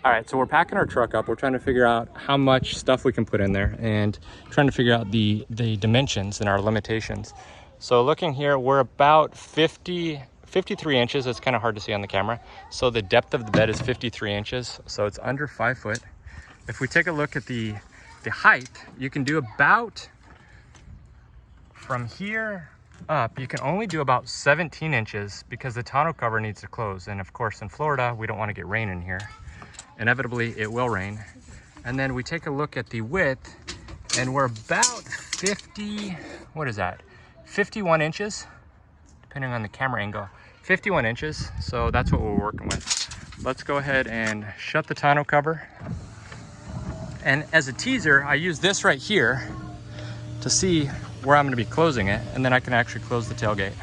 All right, so we're packing our truck up. We're trying to figure out how much stuff we can put in there and trying to figure out the dimensions and our limitations. So looking here, we're about 53 inches. It's kind of hard to see on the camera. So the depth of the bed is 53 inches. So it's under 5 foot. If we take a look at the height, you can do about, from here up, you can only do about 17 inches because the tonneau cover needs to close. And of course, in Florida, we don't want to get rain in here. Inevitably, it will rain. And then we take a look at the width, and we're about 51 inches, depending on the camera angle. 51 inches, so that's what we're working with. Let's go ahead and shut the tonneau cover. And as a teaser, I use this right here to see where I'm gonna be closing it, and then I can actually close the tailgate.